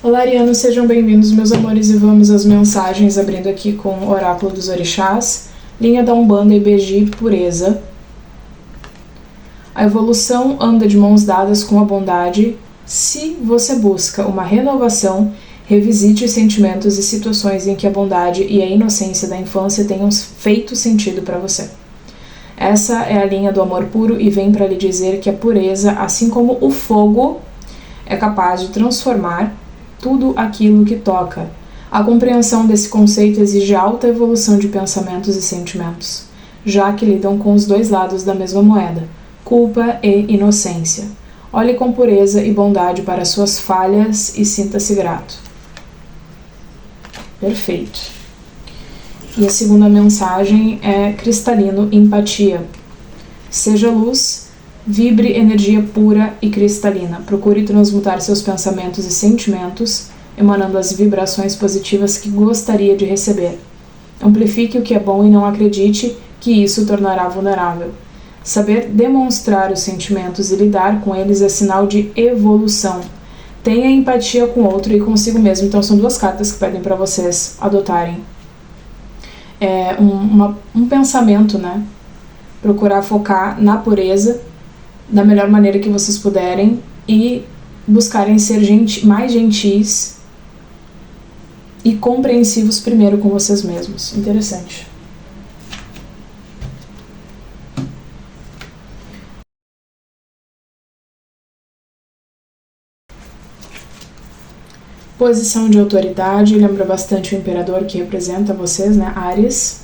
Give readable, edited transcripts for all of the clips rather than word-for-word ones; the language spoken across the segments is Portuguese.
Olá, arianos, sejam bem-vindos, meus amores, e vamos às mensagens, abrindo aqui com o Oráculo dos Orixás, linha da Umbanda IBG Pureza. A evolução anda de mãos dadas com a bondade. Se você busca uma renovação, revisite os sentimentos e situações em que a bondade e a inocência da infância tenham feito sentido para você. Essa é a linha do amor puro e vem para lhe dizer que a pureza, assim como o fogo, é capaz de transformar tudo aquilo que toca. A compreensão desse conceito exige alta evolução de pensamentos e sentimentos, já que lidam com os dois lados da mesma moeda, culpa e inocência. Olhe com pureza e bondade para suas falhas e sinta-se grato. Perfeito. E a segunda mensagem é cristalino, empatia. Seja luz, vibre energia pura e cristalina. Procure transmutar seus pensamentos e sentimentos, emanando as vibrações positivas que gostaria de receber. Amplifique o que é bom e não acredite que isso o tornará vulnerável. Saber demonstrar os sentimentos e lidar com eles é sinal de evolução. Tenha empatia com o outro e consigo mesmo. Então são duas cartas que pedem para vocês adotarem. É um pensamento, né? Procurar focar na pureza da melhor maneira que vocês puderem e buscarem ser mais gentis e compreensivos primeiro com vocês mesmos. Interessante. Posição de autoridade, lembra bastante o imperador que representa vocês, né? Áries.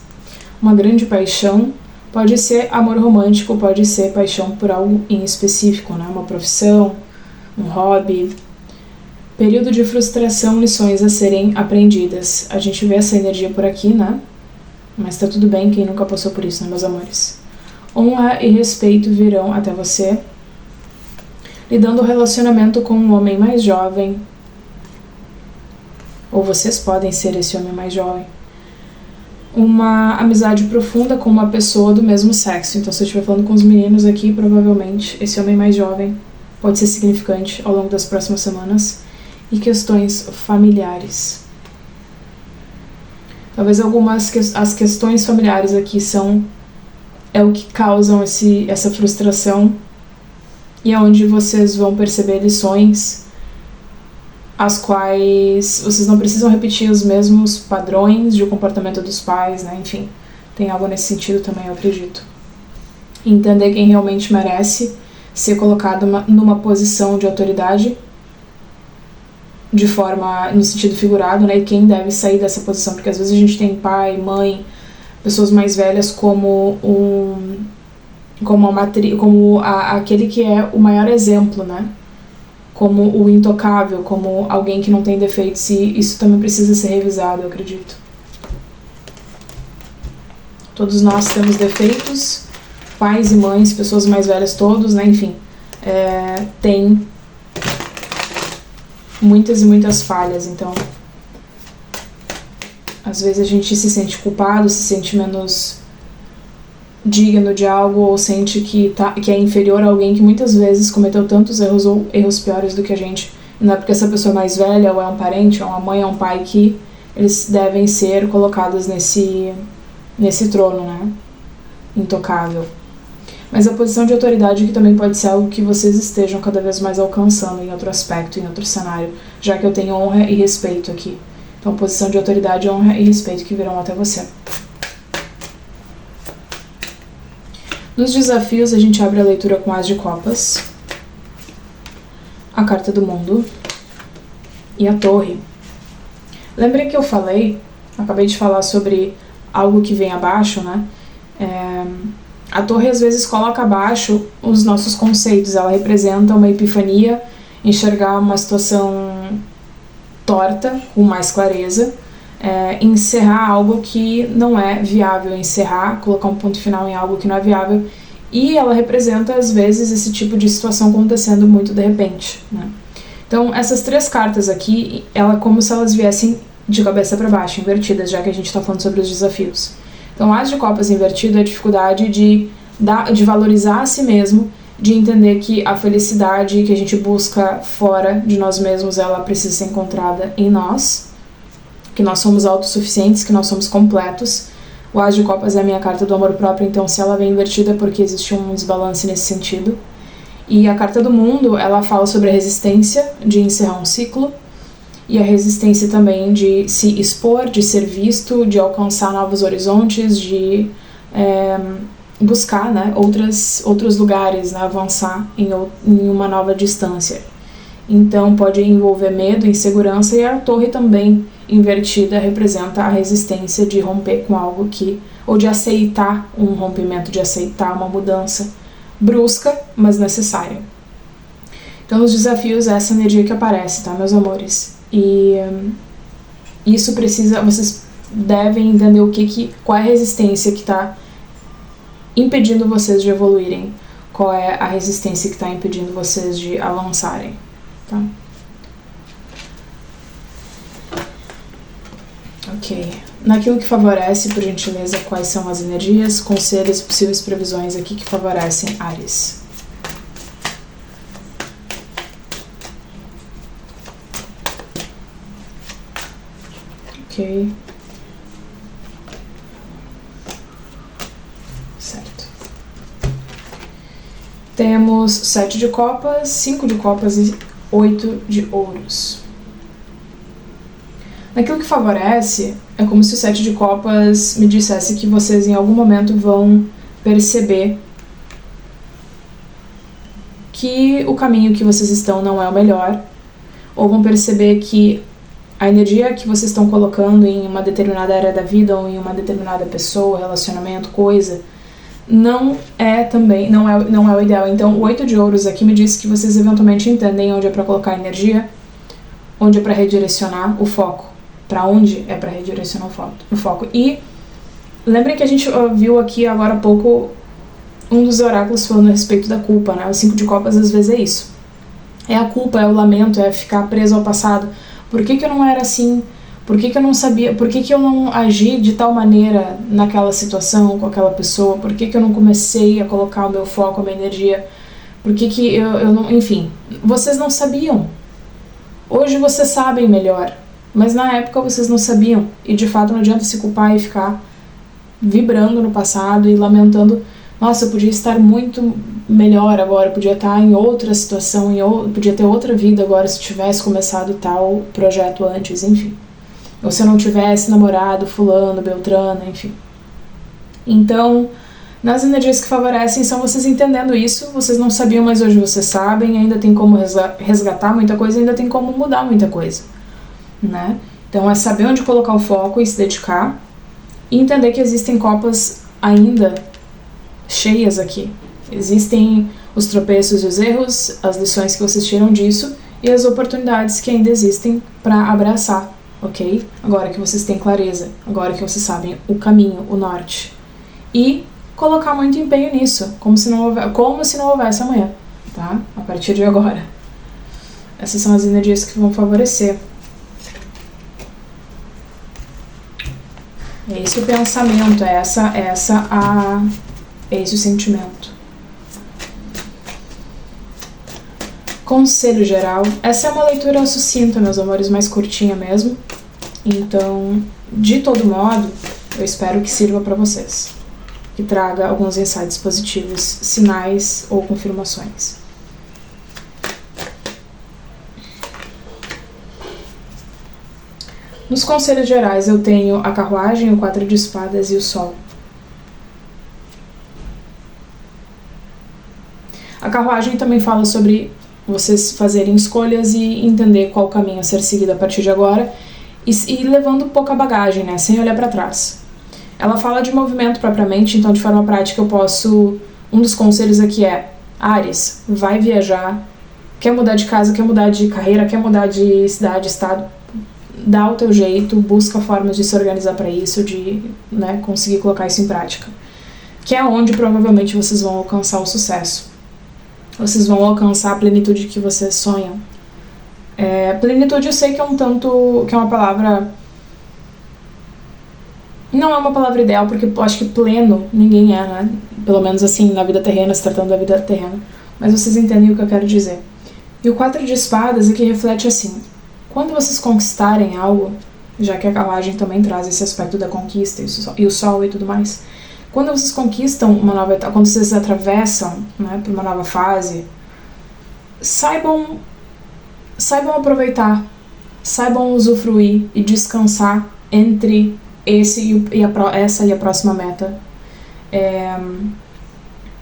Uma grande paixão. Pode ser amor romântico, pode ser paixão por algo em específico, né? Uma profissão, um hobby. Período de frustração, lições a serem aprendidas. A gente vê essa energia por aqui, né? Mas tá tudo bem, quem nunca passou por isso, né, meus amores? Honra e respeito virão até você. Lidando o relacionamento com um homem mais jovem. Ou vocês podem ser esse homem mais jovem. Uma amizade profunda com uma pessoa do mesmo sexo. Então, se eu estiver falando com os meninos aqui, provavelmente esse homem mais jovem pode ser significante ao longo das próximas semanas. E questões familiares. Talvez as questões familiares aqui é o que causam essa frustração e é onde vocês vão perceber lições as quais vocês não precisam repetir os mesmos padrões de comportamento dos pais, né? Enfim, tem algo nesse sentido também, eu acredito. Entender quem realmente merece ser colocado numa posição de autoridade, de forma, no sentido figurado, né? E quem deve sair dessa posição, porque às vezes a gente tem pai, mãe, pessoas mais velhas como aquele que é o maior exemplo, né? Como o intocável, como alguém que não tem defeitos, e isso também precisa ser revisado, eu acredito. Todos nós temos defeitos, pais e mães, pessoas mais velhas, todos, né, enfim, tem muitas e muitas falhas, então, às vezes a gente se sente culpado, se sente menos digno de algo, ou sente que é inferior a alguém que muitas vezes cometeu tantos erros ou erros piores do que a gente. E não é porque essa pessoa é mais velha, ou é um parente, ou é uma mãe, ou um pai, que eles devem ser colocados nesse trono, né? Intocável. Mas a posição de autoridade que também pode ser algo que vocês estejam cada vez mais alcançando em outro aspecto, em outro cenário, já que eu tenho honra e respeito aqui. Então, posição de autoridade, honra e respeito que virão até você. Nos desafios, a gente abre a leitura com As de Copas, a Carta do Mundo e a Torre. Lembrem que eu acabei de falar sobre algo que vem abaixo, né? A Torre às vezes coloca abaixo os nossos conceitos, ela representa uma epifania, enxergar uma situação torta, com mais clareza, encerrar algo que não é viável, colocar um ponto final em algo que não é viável, e ela representa às vezes esse tipo de situação acontecendo muito de repente, né? Então essas três cartas aqui, ela é como se elas viessem de cabeça para baixo, invertidas, já que a gente está falando sobre os desafios. Então As de Copas invertido é a dificuldade de valorizar a si mesmo de entender que a felicidade que a gente busca fora de nós mesmos, ela precisa ser encontrada em nós, que nós somos autossuficientes, que nós somos completos. O As de Copas é a minha carta do amor próprio, então se ela vem invertida é porque existe um desbalance nesse sentido. E a carta do mundo, ela fala sobre a resistência de encerrar um ciclo e a resistência também de se expor, de ser visto, de alcançar novos horizontes, de buscar, né, outros lugares, né, avançar em uma nova distância. Então pode envolver medo, insegurança, e a torre também invertida representa a resistência de romper com algo ou de aceitar um rompimento, de aceitar uma mudança brusca, mas necessária. Então, nos desafios, é essa energia que aparece, tá, meus amores? E isso vocês devem entender qual é a resistência que está impedindo vocês de evoluírem, qual é a resistência que está impedindo vocês de avançarem, tá? Ok. Naquilo que favorece, por gentileza, quais são as energias, conselhos e possíveis previsões aqui que favorecem Áries. Ok. Certo. Temos 7 de copas, 5 de copas e 8 de ouros. Naquilo que favorece, é como se o 7 de copas me dissesse que vocês em algum momento vão perceber que o caminho que vocês estão não é o melhor, ou vão perceber que a energia que vocês estão colocando em uma determinada área da vida ou em uma determinada pessoa, relacionamento, coisa, não é o ideal. Então, o 8 de ouros aqui me diz que vocês eventualmente entendem onde é para colocar energia, onde é para redirecionar o foco. Para onde é para redirecionar o foco. E lembrem que a gente viu aqui agora há pouco um dos oráculos falando a respeito da culpa, né? O 5 de copas às vezes é isso. É a culpa, é o lamento, é ficar preso ao passado. Por que eu não era assim? Por que eu não sabia? Por que eu não agi de tal maneira naquela situação, com aquela pessoa? Por que eu não comecei a colocar o meu foco, a minha energia? Por que eu não... Enfim, vocês não sabiam. Hoje vocês sabem melhor. Mas na época vocês não sabiam, e de fato não adianta se culpar e ficar vibrando no passado e lamentando, nossa, eu podia estar muito melhor agora, eu podia estar em outra situação, podia ter outra vida agora se tivesse começado tal projeto antes, enfim. Ou se eu não tivesse namorado fulano, beltrano, enfim. Então, nas energias que favorecem são vocês entendendo isso, vocês não sabiam, mas hoje vocês sabem, ainda tem como resgatar muita coisa, ainda tem como mudar muita coisa. Né? Então é saber onde colocar o foco e se dedicar e entender que existem copas ainda cheias aqui. Existem os tropeços e os erros, as lições que vocês tiram disso e as oportunidades que ainda existem para abraçar, ok? Agora que vocês têm clareza, agora que vocês sabem o caminho, o norte. E colocar muito empenho nisso, como se não houvesse amanhã, tá? A partir de agora. Essas são as energias que vão favorecer. É esse o pensamento, é esse o sentimento. Conselho geral. Essa é uma leitura sucinta, meus amores, mais curtinha mesmo. Então, de todo modo, eu espero que sirva para vocês. Que traga alguns insights positivos, sinais ou confirmações. Nos conselhos gerais eu tenho a carruagem, o 4 de espadas e o sol. A carruagem também fala sobre vocês fazerem escolhas e entender qual caminho a ser seguido a partir de agora e levando pouca bagagem, né, sem olhar para trás. Ela fala de movimento propriamente, então de forma prática um dos conselhos aqui é: Áries, vai viajar, quer mudar de casa, quer mudar de carreira, quer mudar de cidade, estado, dá o teu jeito, busca formas de se organizar para isso, de, né, conseguir colocar isso em prática. Que é onde provavelmente vocês vão alcançar o sucesso. Vocês vão alcançar a plenitude que vocês sonham. Plenitude eu sei que que é uma palavra... Não é uma palavra ideal, porque eu acho que pleno ninguém é, né? Pelo menos assim, na vida terrena, se tratando da vida terrena. mas vocês entendem o que eu quero dizer. E o 4 de espadas aqui reflete assim: quando vocês conquistarem algo, já que a carruagem também traz esse aspecto da conquista e o sol e tudo mais, quando vocês conquistam uma nova etapa, quando vocês atravessam, né, por uma nova fase, saibam aproveitar, saibam usufruir e descansar entre essa e a próxima meta.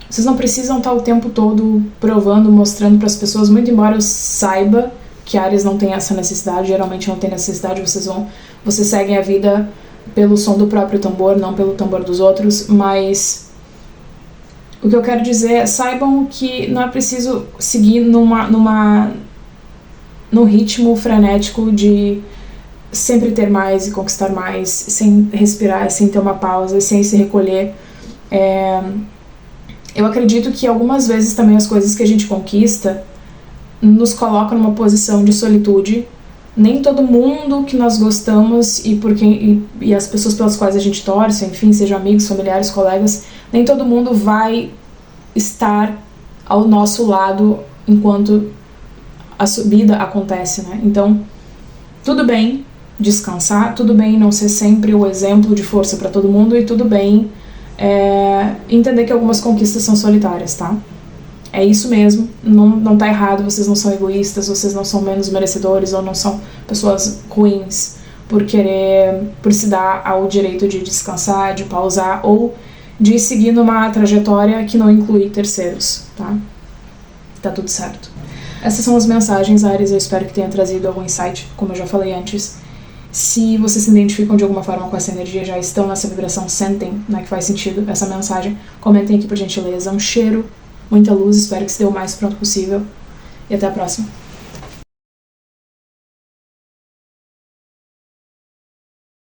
Vocês não precisam estar o tempo todo provando, mostrando para as pessoas, muito embora eu saiba que Áries não tem essa necessidade, geralmente não tem necessidade, vocês seguem a vida pelo som do próprio tambor, não pelo tambor dos outros, mas o que eu quero dizer é, saibam que não é preciso seguir num ritmo frenético de sempre ter mais e conquistar mais, sem respirar, sem ter uma pausa, sem se recolher. Eu acredito que algumas vezes também as coisas que a gente conquista nos colocam numa posição de solitude. Nem todo mundo que nós gostamos e as pessoas pelas quais a gente torce, enfim, sejam amigos, familiares, colegas, nem todo mundo vai estar ao nosso lado enquanto a subida acontece, né? Então, tudo bem descansar, tudo bem não ser sempre o exemplo de força para todo mundo e tudo bem entender que algumas conquistas são solitárias, tá? É isso mesmo, não tá errado, vocês não são egoístas, vocês não são menos merecedores ou não são pessoas ruins por se dar ao direito de descansar, de pausar ou de seguir numa trajetória que não inclui terceiros, tá? Tá tudo certo. Essas são as mensagens, Áries, eu espero que tenha trazido algum insight, como eu já falei antes. Se vocês se identificam de alguma forma com essa energia, já estão nessa vibração, sentem, né, que faz sentido essa mensagem, comentem aqui por gentileza. Um cheiro, muita luz, espero que se dê o mais pronto possível. E até a próxima.